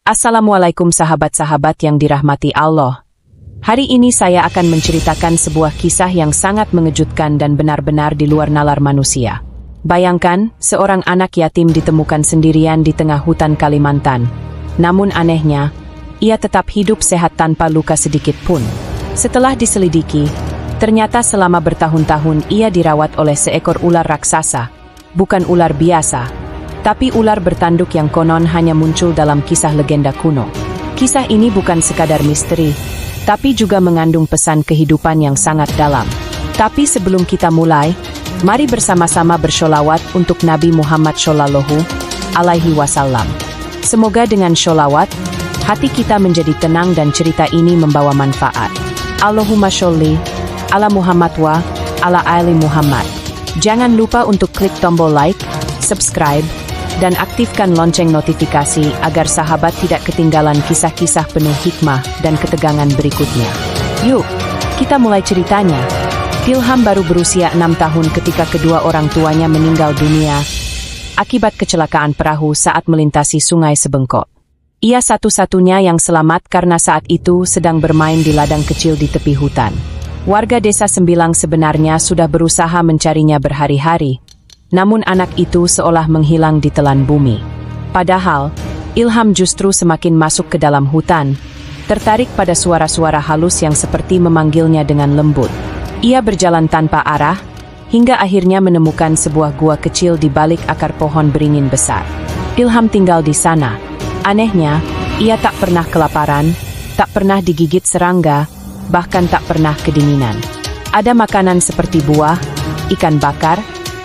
Assalamualaikum sahabat-sahabat yang dirahmati Allah. Hari ini saya akan menceritakan sebuah kisah yang sangat mengejutkan dan benar-benar di luar nalar manusia. Bayangkan, seorang anak yatim ditemukan sendirian di tengah hutan Kalimantan. Namun anehnya, ia tetap hidup sehat tanpa luka sedikit pun. Setelah diselidiki, ternyata selama bertahun-tahun ia dirawat oleh seekor ular raksasa. Bukan ular biasa, tapi ular bertanduk yang konon hanya muncul dalam kisah legenda kuno. Kisah ini bukan sekadar misteri, tapi juga mengandung pesan kehidupan yang sangat dalam. Tapi sebelum kita mulai, mari bersama-sama bersholawat untuk Nabi Muhammad Shallallahu Alaihi Wasallam. Semoga dengan sholawat, hati kita menjadi tenang dan cerita ini membawa manfaat. Allahumma sholli ala Muhammad wa ala ali Muhammad. Jangan lupa untuk klik tombol like, subscribe, dan aktifkan lonceng notifikasi agar sahabat tidak ketinggalan kisah-kisah penuh hikmah dan ketegangan berikutnya. Yuk, kita mulai ceritanya. Ilham baru berusia 6 tahun ketika kedua orang tuanya meninggal dunia akibat kecelakaan perahu saat melintasi sungai Sebengkok. Ia satu-satunya yang selamat karena saat itu sedang bermain di ladang kecil di tepi hutan. Warga desa Sembilang sebenarnya sudah berusaha mencarinya berhari-hari, namun anak itu seolah menghilang di telan bumi. Padahal, Ilham justru semakin masuk ke dalam hutan, tertarik pada suara-suara halus yang seperti memanggilnya dengan lembut. Ia berjalan tanpa arah, hingga akhirnya menemukan sebuah gua kecil di balik akar pohon beringin besar. Ilham tinggal di sana. Anehnya, ia tak pernah kelaparan, tak pernah digigit serangga, bahkan tak pernah kedinginan. Ada makanan seperti buah, ikan bakar,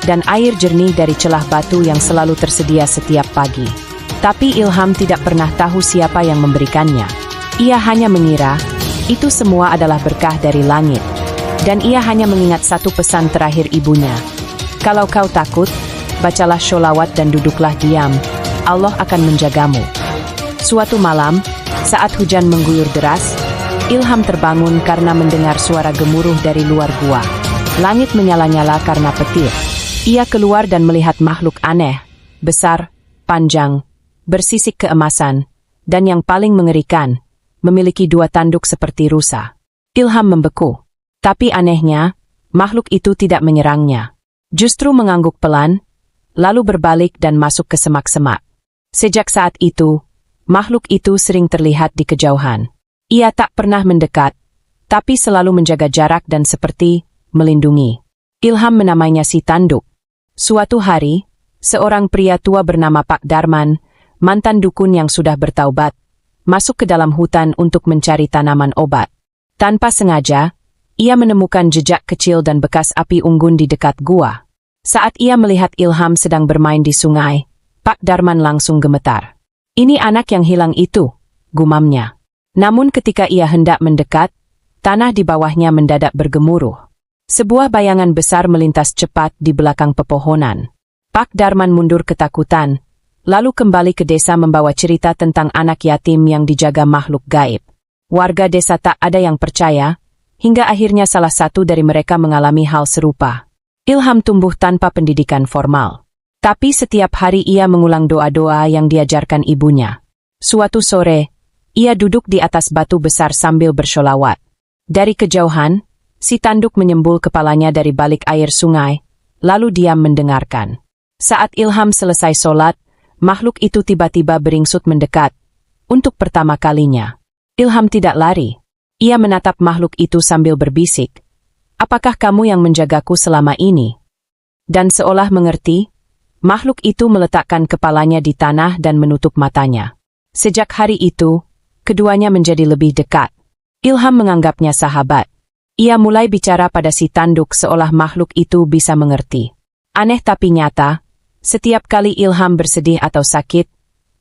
dan air jernih dari celah batu yang selalu tersedia setiap pagi. Tapi Ilham tidak pernah tahu siapa yang memberikannya. Ia hanya mengira, itu semua adalah berkah dari langit. Dan ia hanya mengingat satu pesan terakhir ibunya. Kalau kau takut, bacalah sholawat dan duduklah diam, Allah akan menjagamu. Suatu malam, saat hujan mengguyur deras, Ilham terbangun karena mendengar suara gemuruh dari luar gua. Langit menyala-nyala karena petir. Ia keluar dan melihat makhluk aneh, besar, panjang, bersisik keemasan, dan yang paling mengerikan, memiliki 2 tanduk seperti rusa. Ilham membeku. Tapi anehnya, makhluk itu tidak menyerangnya. Justru mengangguk pelan, lalu berbalik dan masuk ke semak-semak. Sejak saat itu, makhluk itu sering terlihat di kejauhan. Ia tak pernah mendekat, tapi selalu menjaga jarak dan seperti melindungi. Ilham menamainya si tanduk. Suatu hari, seorang pria tua bernama Pak Darman, mantan dukun yang sudah bertaubat, masuk ke dalam hutan untuk mencari tanaman obat. Tanpa sengaja, ia menemukan jejak kecil dan bekas api unggun di dekat gua. Saat ia melihat Ilham sedang bermain di sungai, Pak Darman langsung gemetar. Ini anak yang hilang itu, gumamnya. Namun ketika ia hendak mendekat, tanah di bawahnya mendadak bergemuruh. Sebuah bayangan besar melintas cepat di belakang pepohonan. Pak Darman mundur ketakutan, lalu kembali ke desa membawa cerita tentang anak yatim yang dijaga makhluk gaib. Warga desa tak ada yang percaya, hingga akhirnya salah satu dari mereka mengalami hal serupa. Ilham tumbuh tanpa pendidikan formal. Tapi setiap hari ia mengulang doa-doa yang diajarkan ibunya. Suatu sore, ia duduk di atas batu besar sambil bersholawat. Dari kejauhan, si tanduk menyembul kepalanya dari balik air sungai, lalu diam mendengarkan. Saat Ilham selesai sholat, makhluk itu tiba-tiba beringsut mendekat. Untuk pertama kalinya, Ilham tidak lari. Ia menatap makhluk itu sambil berbisik, "Apakah kamu yang menjagaku selama ini?" Dan seolah mengerti, makhluk itu meletakkan kepalanya di tanah dan menutup matanya. Sejak hari itu, keduanya menjadi lebih dekat. Ilham menganggapnya sahabat. Ia mulai bicara pada si tanduk seolah makhluk itu bisa mengerti. Aneh tapi nyata, setiap kali Ilham bersedih atau sakit,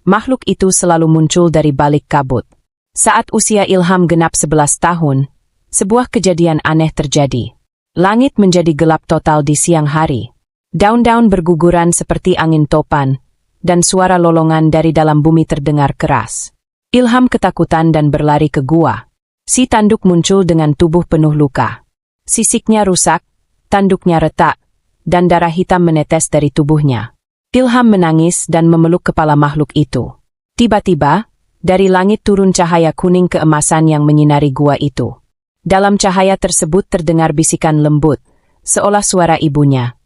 makhluk itu selalu muncul dari balik kabut. Saat usia Ilham genap 11 tahun, sebuah kejadian aneh terjadi. Langit menjadi gelap total di siang hari. Daun-daun berguguran seperti angin topan, dan suara lolongan dari dalam bumi terdengar keras. Ilham ketakutan dan berlari ke gua. Si tanduk muncul dengan tubuh penuh luka. Sisiknya rusak, tanduknya retak, dan darah hitam menetes dari tubuhnya. Ilham menangis dan memeluk kepala makhluk itu. Tiba-tiba, Dari langit turun cahaya kuning keemasan yang menyinari gua itu. Dalam cahaya tersebut terdengar bisikan lembut, seolah suara ibunya.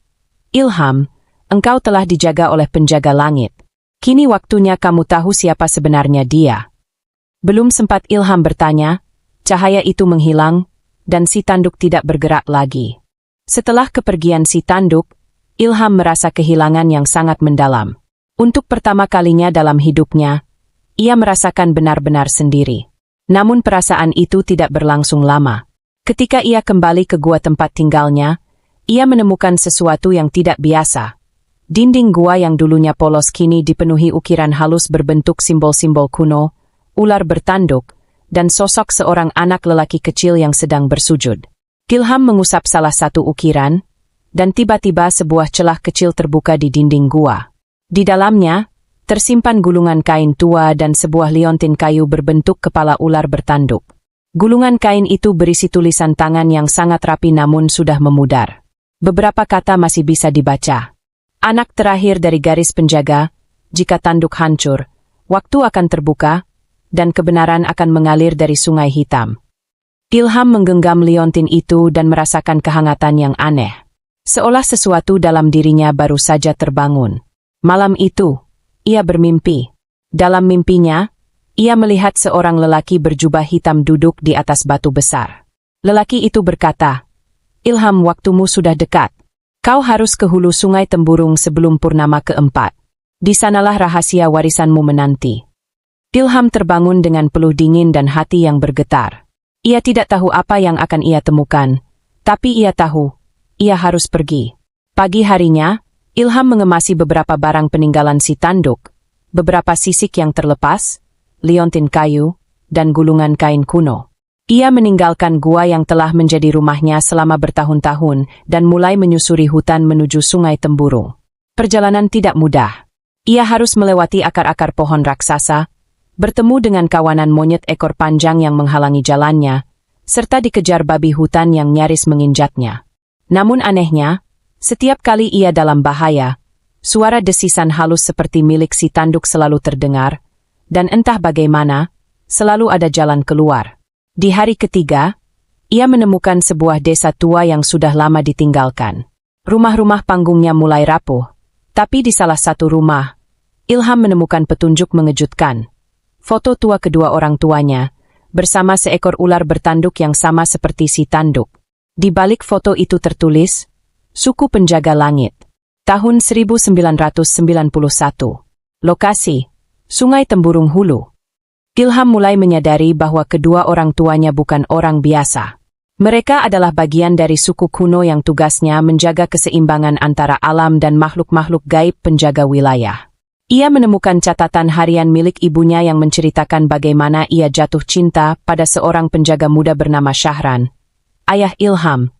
Ilham, engkau telah dijaga oleh penjaga langit. Kini waktunya kamu tahu siapa sebenarnya dia. Belum sempat Ilham bertanya, cahaya itu menghilang, dan si tanduk tidak bergerak lagi. Setelah kepergian si tanduk, Ilham merasa kehilangan yang sangat mendalam. Untuk pertama kalinya dalam hidupnya, ia merasakan benar-benar sendiri. Namun perasaan itu tidak berlangsung lama. Ketika ia kembali ke gua tempat tinggalnya, ia menemukan sesuatu yang tidak biasa. Dinding gua yang dulunya polos kini dipenuhi ukiran halus berbentuk simbol-simbol kuno, ular bertanduk, dan sosok seorang anak lelaki kecil yang sedang bersujud. Ilham mengusap salah satu ukiran, dan tiba-tiba sebuah celah kecil terbuka di dinding gua. Di dalamnya, tersimpan gulungan kain tua dan sebuah liontin kayu berbentuk kepala ular bertanduk. Gulungan kain itu berisi tulisan tangan yang sangat rapi namun sudah memudar. Beberapa kata masih bisa dibaca. Anak terakhir dari garis penjaga, jika tanduk hancur, waktu akan terbuka, dan kebenaran akan mengalir dari sungai hitam. Ilham menggenggam liontin itu dan merasakan kehangatan yang aneh. Seolah sesuatu dalam dirinya baru saja terbangun. Malam itu, ia bermimpi. Dalam mimpinya, ia melihat seorang lelaki berjubah hitam duduk di atas batu besar. Lelaki itu berkata, Ilham, waktumu sudah dekat. Kau harus ke hulu sungai Temburung sebelum purnama keempat. Di sanalah rahasia warisanmu menanti. Ilham terbangun dengan peluh dingin dan hati yang bergetar. Ia tidak tahu apa yang akan ia temukan, tapi ia tahu, ia harus pergi. Pagi harinya, Ilham mengemasi beberapa barang peninggalan si tanduk, beberapa sisik yang terlepas, liontin kayu, dan gulungan kain kuno. Ia meninggalkan gua yang telah menjadi rumahnya selama bertahun-tahun dan mulai menyusuri hutan menuju sungai Temburung. Perjalanan tidak mudah. Ia harus melewati akar-akar pohon raksasa, bertemu dengan kawanan monyet ekor panjang yang menghalangi jalannya, serta dikejar babi hutan yang nyaris menginjaknya. Namun anehnya, setiap kali ia dalam bahaya, suara desisan halus seperti milik si tanduk selalu terdengar, dan entah bagaimana, selalu ada jalan keluar. Di hari ketiga, ia menemukan sebuah desa tua yang sudah lama ditinggalkan. Rumah-rumah panggungnya mulai rapuh, tapi di salah satu rumah, Ilham menemukan petunjuk mengejutkan. Foto tua kedua orang tuanya, bersama seekor ular bertanduk yang sama seperti si tanduk. Di balik foto itu tertulis, Suku Penjaga Langit. Tahun 1991. Lokasi, Sungai Temburung Hulu. Ilham mulai menyadari bahwa kedua orang tuanya bukan orang biasa. Mereka adalah bagian dari suku kuno yang tugasnya menjaga keseimbangan antara alam dan makhluk-makhluk gaib penjaga wilayah. Ia menemukan catatan harian milik ibunya yang menceritakan bagaimana ia jatuh cinta pada seorang penjaga muda bernama Syahran, ayah Ilham,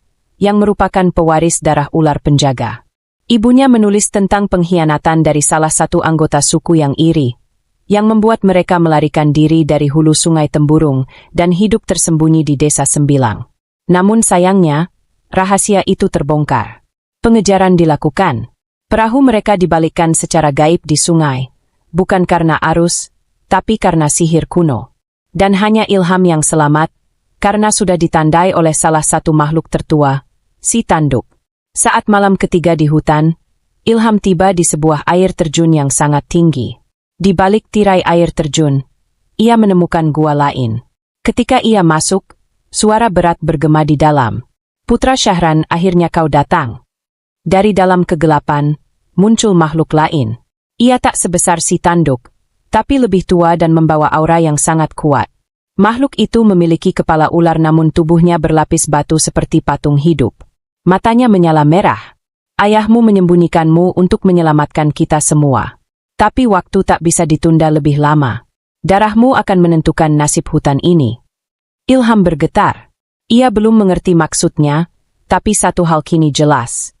yang merupakan pewaris darah ular penjaga. Ibunya menulis tentang pengkhianatan dari salah satu anggota suku yang iri, yang membuat mereka melarikan diri dari hulu sungai Temburung dan hidup tersembunyi di desa Sembilang. Namun sayangnya, rahasia itu terbongkar. Pengejaran dilakukan. Perahu mereka dibalikkan secara gaib di sungai, bukan karena arus, tapi karena sihir kuno. Dan hanya Ilham yang selamat, karena sudah ditandai oleh salah satu makhluk tertua, si tanduk. Saat malam ketiga di hutan, Ilham tiba di sebuah air terjun yang sangat tinggi. Di balik tirai air terjun, ia menemukan gua lain. Ketika ia masuk, suara berat bergema di dalam. Putra Syahran, akhirnya kau datang. Dari dalam kegelapan, muncul makhluk lain. Ia tak sebesar si tanduk, tapi lebih tua dan membawa aura yang sangat kuat. Makhluk itu memiliki kepala ular namun tubuhnya berlapis batu seperti patung hidup. Matanya menyala merah. Ayahmu menyembunyikanmu untuk menyelamatkan kita semua. Tapi waktu tak bisa ditunda lebih lama. Darahmu akan menentukan nasib hutan ini. Ilham bergetar. Ia belum mengerti maksudnya, tapi satu hal kini jelas.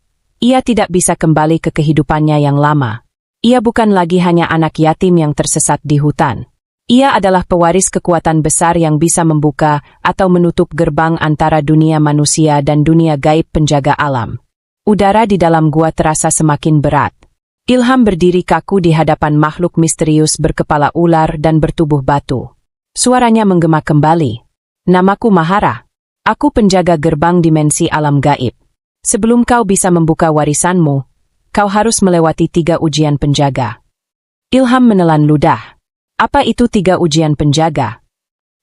Ia tidak bisa kembali ke kehidupannya yang lama. Ia bukan lagi hanya anak yatim yang tersesat di hutan. Ia adalah pewaris kekuatan besar yang bisa membuka atau menutup gerbang antara dunia manusia dan dunia gaib penjaga alam. Udara di dalam gua terasa semakin berat. Ilham berdiri kaku di hadapan makhluk misterius berkepala ular dan bertubuh batu. Suaranya menggema kembali. Namaku Mahara. Aku penjaga gerbang dimensi alam gaib. Sebelum kau bisa membuka warisanmu, kau harus melewati 3 ujian penjaga. Ilham menelan ludah. Apa itu 3 ujian penjaga?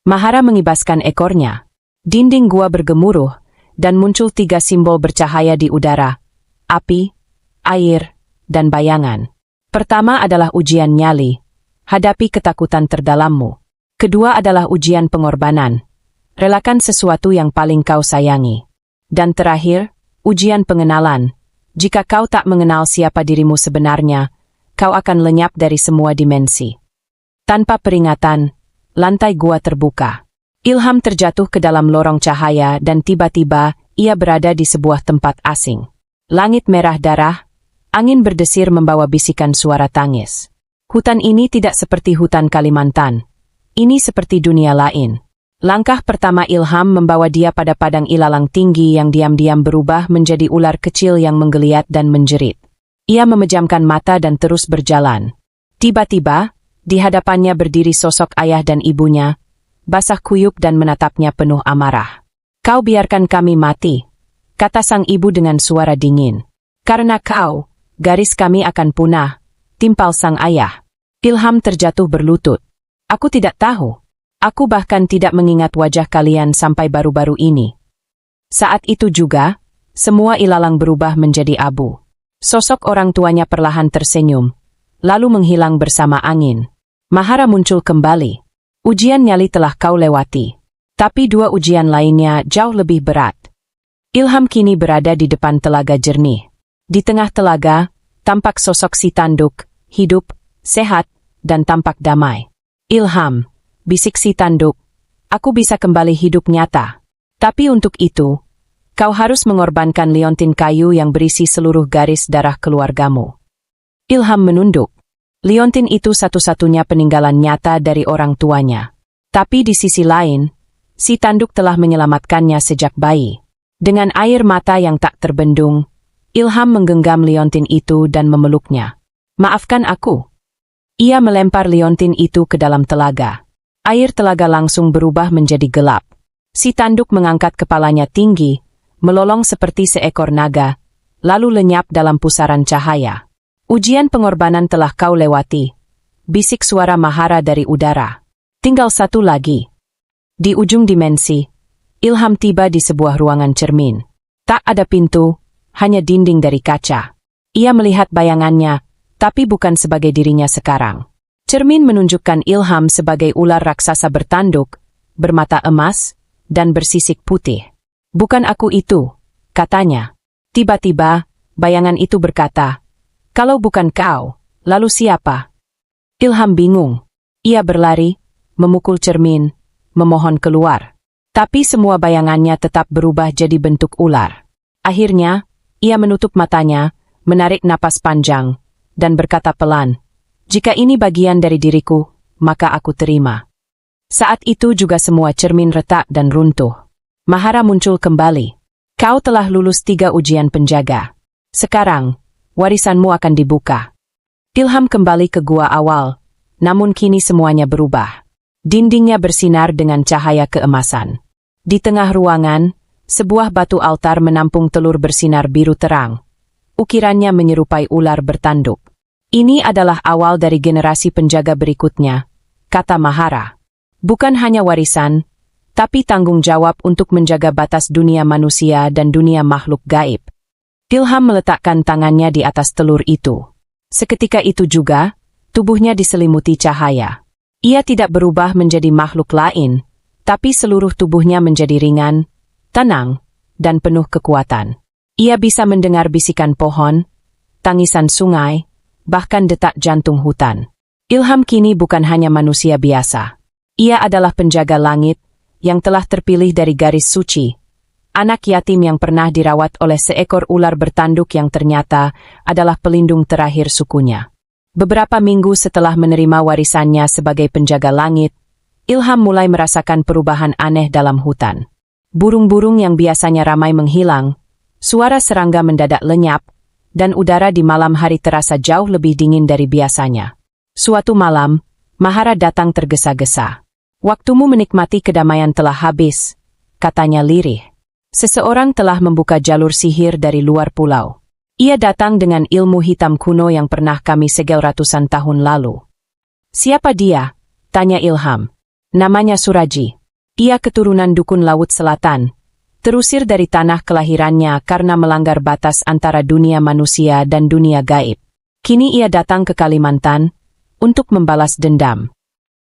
Mahara mengibaskan ekornya. Dinding gua bergemuruh, dan muncul 3 simbol bercahaya di udara. Api, air, dan bayangan. Pertama adalah ujian nyali. Hadapi ketakutan terdalammu. Kedua adalah ujian pengorbanan. Relakan sesuatu yang paling kau sayangi. Dan terakhir, ujian pengenalan. Jika kau tak mengenal siapa dirimu sebenarnya, kau akan lenyap dari semua dimensi. Tanpa peringatan, lantai gua terbuka. Ilham terjatuh ke dalam lorong cahaya dan tiba-tiba ia berada di sebuah tempat asing. Langit merah darah, angin berdesir membawa bisikan suara tangis. Hutan ini tidak seperti hutan Kalimantan. Ini seperti dunia lain. Langkah pertama Ilham membawa dia pada padang ilalang tinggi yang diam-diam berubah menjadi ular kecil yang menggeliat dan menjerit. Ia memejamkan mata dan terus berjalan. Tiba-tiba, di hadapannya berdiri sosok ayah dan ibunya, basah kuyup dan menatapnya penuh amarah. "Kau biarkan kami mati," kata sang ibu dengan suara dingin. "Karena kau, garis kami akan punah," timpal sang ayah. Ilham terjatuh berlutut. "Aku tidak tahu. Aku bahkan tidak mengingat wajah kalian sampai baru-baru ini." Saat itu juga, semua ilalang berubah menjadi abu. Sosok orang tuanya perlahan tersenyum, lalu menghilang bersama angin. Mahara muncul kembali. "Ujian nyali telah kau lewati. Tapi 2 ujian lainnya jauh lebih berat." Ilham kini berada di depan telaga jernih. Di tengah telaga, tampak sosok si tanduk, hidup, sehat, dan tampak damai. "Ilham," bisik si tanduk, "aku bisa kembali hidup nyata. Tapi untuk itu, kau harus mengorbankan liontin kayu yang berisi seluruh garis darah keluargamu." Ilham menunduk. Liontin itu satu-satunya peninggalan nyata dari orang tuanya. Tapi di sisi lain, si tanduk telah menyelamatkannya sejak bayi. Dengan air mata yang tak terbendung, Ilham menggenggam liontin itu dan memeluknya. "Maafkan aku." Ia melempar liontin itu ke dalam telaga. Air telaga langsung berubah menjadi gelap. Si tanduk mengangkat kepalanya tinggi, melolong seperti seekor naga, lalu lenyap dalam pusaran cahaya. "Ujian pengorbanan telah kau lewati," bisik suara Mahara dari udara. "Tinggal 1 lagi." Di ujung dimensi, Ilham tiba di sebuah ruangan cermin. Tak ada pintu, hanya dinding dari kaca. Ia melihat bayangannya, tapi bukan sebagai dirinya sekarang. Cermin menunjukkan Ilham sebagai ular raksasa bertanduk, bermata emas, dan bersisik putih. "Bukan aku itu," katanya. Tiba-tiba, bayangan itu berkata, "Kalau bukan kau, lalu siapa?" Ilham bingung. Ia berlari, memukul cermin, memohon keluar. Tapi semua bayangannya tetap berubah jadi bentuk ular. Akhirnya, ia menutup matanya, menarik napas panjang, dan berkata pelan, "Jika ini bagian dari diriku, maka aku terima." Saat itu juga semua cermin retak dan runtuh. Mahara muncul kembali. "Kau telah lulus 3 ujian penjaga. Sekarang, warisanmu akan dibuka." Ilham kembali ke gua awal, namun kini semuanya berubah. Dindingnya bersinar dengan cahaya keemasan. Di tengah ruangan, sebuah batu altar menampung telur bersinar biru terang. Ukirannya menyerupai ular bertanduk. "Ini adalah awal dari generasi penjaga berikutnya," kata Mahara. "Bukan hanya warisan, tapi tanggung jawab untuk menjaga batas dunia manusia dan dunia makhluk gaib." Ilham meletakkan tangannya di atas telur itu. Seketika itu juga, tubuhnya diselimuti cahaya. Ia tidak berubah menjadi makhluk lain, tapi seluruh tubuhnya menjadi ringan, tenang, dan penuh kekuatan. Ia bisa mendengar bisikan pohon, tangisan sungai, bahkan detak jantung hutan. Ilham kini bukan hanya manusia biasa. Ia adalah penjaga langit yang telah terpilih dari garis suci, anak yatim yang pernah dirawat oleh seekor ular bertanduk yang ternyata adalah pelindung terakhir sukunya. Beberapa minggu setelah menerima warisannya sebagai penjaga langit, Ilham mulai merasakan perubahan aneh dalam hutan. Burung-burung yang biasanya ramai menghilang, suara serangga mendadak lenyap, dan udara di malam hari terasa jauh lebih dingin dari biasanya. Suatu malam, Mahara datang tergesa-gesa. "Waktumu menikmati kedamaian telah habis," katanya lirih. "Seseorang telah membuka jalur sihir dari luar pulau. Ia datang dengan ilmu hitam kuno yang pernah kami segel ratusan tahun lalu." "Siapa dia?" tanya Ilham. "Namanya Suraji. Ia keturunan dukun Laut Selatan, terusir dari tanah kelahirannya karena melanggar batas antara dunia manusia dan dunia gaib. Kini ia datang ke Kalimantan untuk membalas dendam."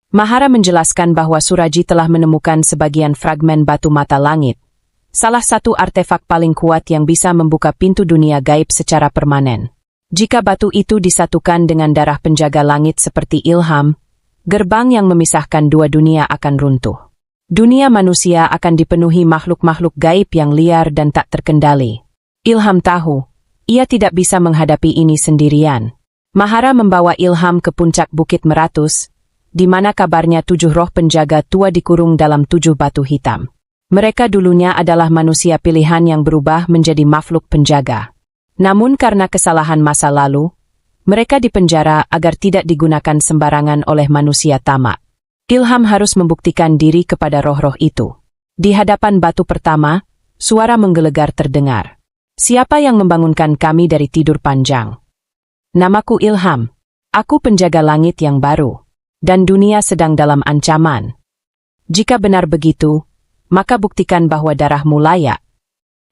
Mahara menjelaskan bahwa Suraji telah menemukan sebagian fragmen batu mata langit, salah satu artefak paling kuat yang bisa membuka pintu dunia gaib secara permanen. Jika batu itu disatukan dengan darah penjaga langit seperti Ilham, gerbang yang memisahkan dua dunia akan runtuh. Dunia manusia akan dipenuhi makhluk-makhluk gaib yang liar dan tak terkendali. Ilham tahu, ia tidak bisa menghadapi ini sendirian. Mahara membawa Ilham ke puncak Bukit Meratus, di mana kabarnya 7 roh penjaga tua dikurung dalam 7 batu hitam. Mereka dulunya adalah manusia pilihan yang berubah menjadi makhluk penjaga. Namun karena kesalahan masa lalu, mereka dipenjara agar tidak digunakan sembarangan oleh manusia tamak. Ilham harus membuktikan diri kepada roh-roh itu. Di hadapan batu pertama, suara menggelegar terdengar. "Siapa yang membangunkan kami dari tidur panjang?" "Namaku Ilham. Aku penjaga langit yang baru. Dan dunia sedang dalam ancaman. Jika benar begitu, maka buktikan bahwa darahmu layak."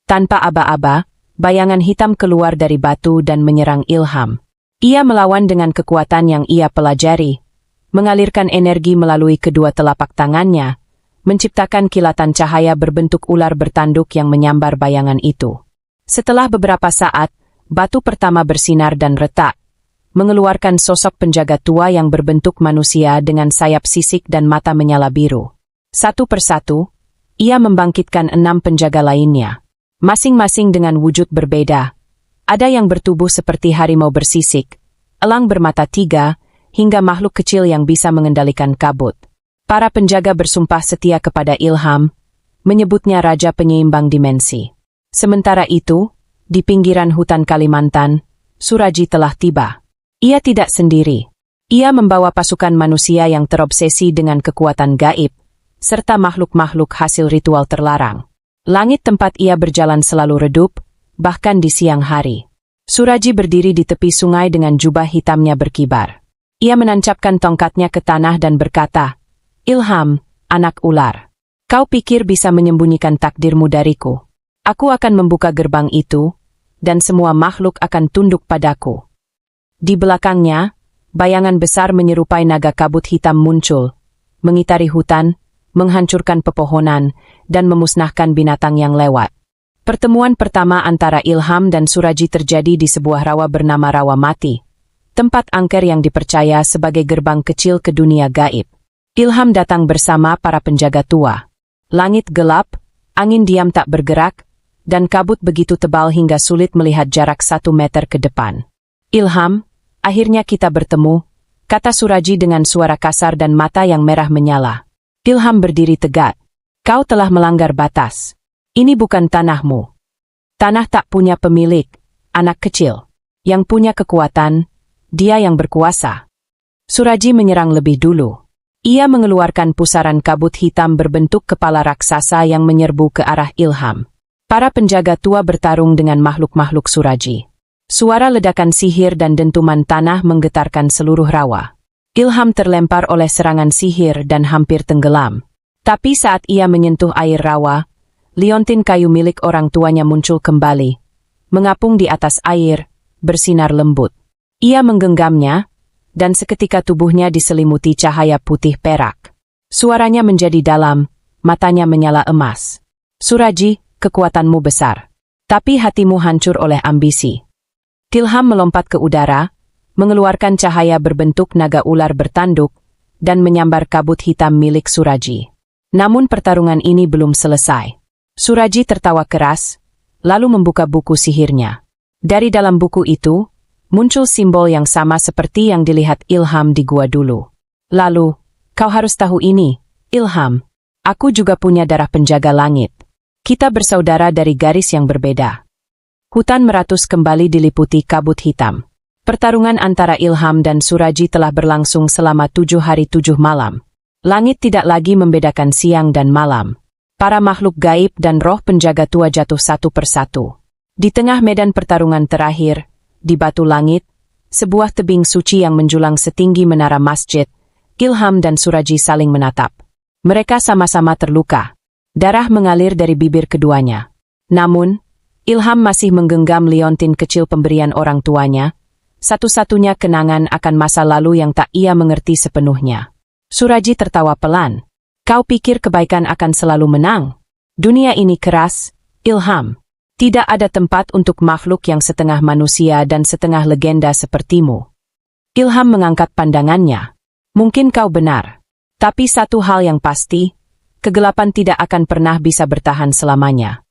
Tanpa aba-aba, bayangan hitam keluar dari batu dan menyerang Ilham. Ia melawan dengan kekuatan yang ia pelajari, mengalirkan energi melalui kedua telapak tangannya, menciptakan kilatan cahaya berbentuk ular bertanduk yang menyambar bayangan itu. Setelah beberapa saat, batu pertama bersinar dan retak, mengeluarkan sosok penjaga tua yang berbentuk manusia dengan sayap sisik dan mata menyala biru. Satu persatu, ia membangkitkan 6 penjaga lainnya, masing-masing dengan wujud berbeda. Ada yang bertubuh seperti harimau bersisik, elang bermata 3, hingga makhluk kecil yang bisa mengendalikan kabut. Para penjaga bersumpah setia kepada Ilham, menyebutnya Raja Penyeimbang Dimensi. Sementara itu, di pinggiran hutan Kalimantan, Suraji telah tiba. Ia tidak sendiri. Ia membawa pasukan manusia yang terobsesi dengan kekuatan gaib, serta makhluk-makhluk hasil ritual terlarang. Langit tempat ia berjalan selalu redup, bahkan di siang hari. Suraji berdiri di tepi sungai dengan jubah hitamnya berkibar. Ia menancapkan tongkatnya ke tanah dan berkata, "Ilham, anak ular. Kau pikir bisa menyembunyikan takdirmu dariku? Aku akan membuka gerbang itu, dan semua makhluk akan tunduk padaku." Di belakangnya, bayangan besar menyerupai naga kabut hitam muncul, mengitari hutan, menghancurkan pepohonan, dan memusnahkan binatang yang lewat. Pertemuan pertama antara Ilham dan Suraji terjadi di sebuah rawa bernama Rawa Mati, tempat angker yang dipercaya sebagai gerbang kecil ke dunia gaib. Ilham datang bersama para penjaga tua. Langit gelap, angin diam tak bergerak, dan kabut begitu tebal hingga sulit melihat jarak 1 meter ke depan. "Ilham, akhirnya kita bertemu," kata Suraji dengan suara kasar dan mata yang merah menyala. Ilham berdiri tegak. "Kau telah melanggar batas. Ini bukan tanahmu. Tanah tak punya pemilik, anak kecil. Yang punya kekuatan, dia yang berkuasa." Suraji menyerang lebih dulu. Ia mengeluarkan pusaran kabut hitam berbentuk kepala raksasa yang menyerbu ke arah Ilham. Para penjaga tua bertarung dengan makhluk-makhluk Suraji. Suara ledakan sihir dan dentuman tanah menggetarkan seluruh rawa. Ilham terlempar oleh serangan sihir dan hampir tenggelam. Tapi saat ia menyentuh air rawa, liontin kayu milik orang tuanya muncul kembali, mengapung di atas air, bersinar lembut. Ia menggenggamnya, dan seketika tubuhnya diselimuti cahaya putih perak. Suaranya menjadi dalam, matanya menyala emas. "Suraji, kekuatanmu besar. Tapi hatimu hancur oleh ambisi." Ilham melompat ke udara, mengeluarkan cahaya berbentuk naga ular bertanduk, dan menyambar kabut hitam milik Suraji. Namun pertarungan ini belum selesai. Suraji tertawa keras, lalu membuka buku sihirnya. Dari dalam buku itu, muncul simbol yang sama seperti yang dilihat Ilham di gua dulu. "Lalu, kau harus tahu ini, Ilham. Aku juga punya darah penjaga langit. Kita bersaudara dari garis yang berbeda." Hutan meratus kembali diliputi kabut hitam. Pertarungan antara Ilham dan Suraji telah berlangsung selama 7 hari 7 malam. Langit tidak lagi membedakan siang dan malam. Para makhluk gaib dan roh penjaga tua jatuh satu persatu. Di tengah medan pertarungan terakhir, di batu langit, sebuah tebing suci yang menjulang setinggi menara masjid, Ilham dan Suraji saling menatap. Mereka sama-sama terluka. Darah mengalir dari bibir keduanya. Namun, Ilham masih menggenggam liontin kecil pemberian orang tuanya, satu-satunya kenangan akan masa lalu yang tak ia mengerti sepenuhnya. Suraji tertawa pelan. Kau pikir kebaikan akan selalu menang? Dunia ini keras, Ilham. Tidak ada tempat untuk makhluk yang setengah manusia dan setengah legenda sepertimu. Ilham mengangkat pandangannya. Mungkin kau benar. Tapi satu hal yang pasti, kegelapan tidak akan pernah bisa bertahan selamanya.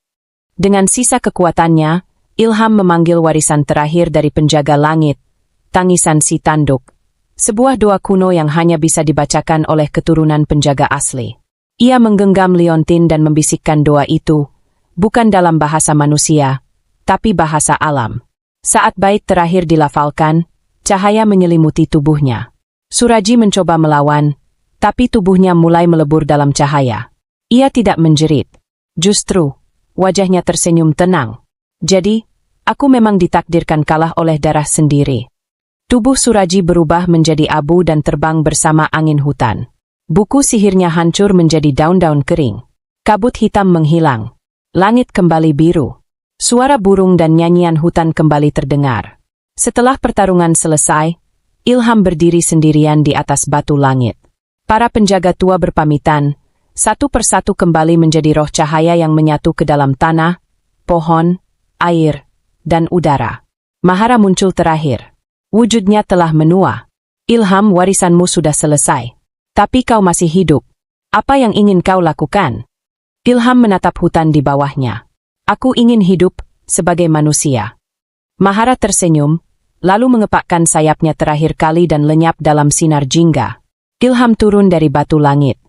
Dengan sisa kekuatannya, Ilham memanggil warisan terakhir dari penjaga langit, tangisan si tanduk. Sebuah doa kuno yang hanya bisa dibacakan oleh keturunan penjaga asli. Ia menggenggam liontin dan membisikkan doa itu, bukan dalam bahasa manusia, tapi bahasa alam. Saat bait terakhir dilafalkan, cahaya menyelimuti tubuhnya. Suraji mencoba melawan, tapi tubuhnya mulai melebur dalam cahaya. Ia tidak menjerit. Justru, wajahnya tersenyum tenang. Jadi, aku memang ditakdirkan kalah oleh darah sendiri. Tubuh Suraji berubah menjadi abu dan terbang bersama angin hutan. Buku sihirnya hancur menjadi daun-daun kering. Kabut hitam menghilang. Langit kembali biru. Suara burung dan nyanyian hutan kembali terdengar. Setelah pertarungan selesai, Ilham berdiri sendirian di atas batu langit. Para penjaga tua berpamitan, satu persatu kembali menjadi roh cahaya yang menyatu ke dalam tanah, pohon, air, dan udara. Mahara muncul terakhir. Wujudnya telah menua. Ilham, warisanmu sudah selesai. Tapi kau masih hidup. Apa yang ingin kau lakukan? Ilham menatap hutan di bawahnya. Aku ingin hidup sebagai manusia. Mahara tersenyum, lalu mengepakkan sayapnya terakhir kali dan lenyap dalam sinar jingga. Ilham turun dari batu langit.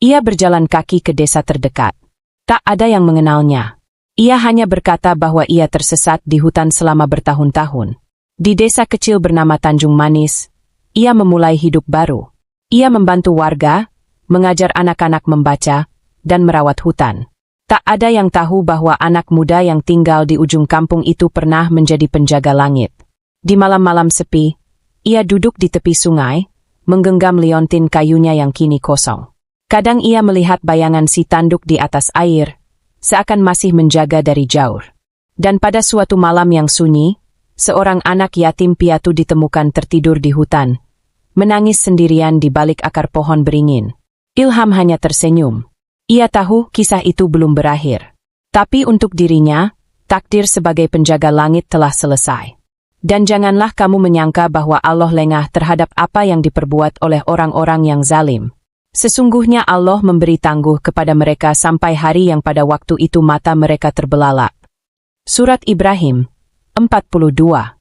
Ia berjalan kaki ke desa terdekat. Tak ada yang mengenalnya. Ia hanya berkata bahwa ia tersesat di hutan selama bertahun-tahun. Di desa kecil bernama Tanjung Manis, ia memulai hidup baru. Ia membantu warga, mengajar anak-anak membaca, dan merawat hutan. Tak ada yang tahu bahwa anak muda yang tinggal di ujung kampung itu pernah menjadi penjaga langit. Di malam-malam sepi, ia duduk di tepi sungai, menggenggam liontin kayunya yang kini kosong. Kadang ia melihat bayangan si tanduk di atas air, seakan masih menjaga dari jauh. Dan pada suatu malam yang sunyi, seorang anak yatim piatu ditemukan tertidur di hutan, menangis sendirian di balik akar pohon beringin. Ilham hanya tersenyum. Ia tahu kisah itu belum berakhir. Tapi untuk dirinya, takdir sebagai penjaga langit telah selesai. Dan janganlah kamu menyangka bahwa Allah lengah terhadap apa yang diperbuat oleh orang-orang yang zalim. Sesungguhnya Allah memberi tangguh kepada mereka sampai hari yang pada waktu itu mata mereka terbelalak. Surat Ibrahim 42.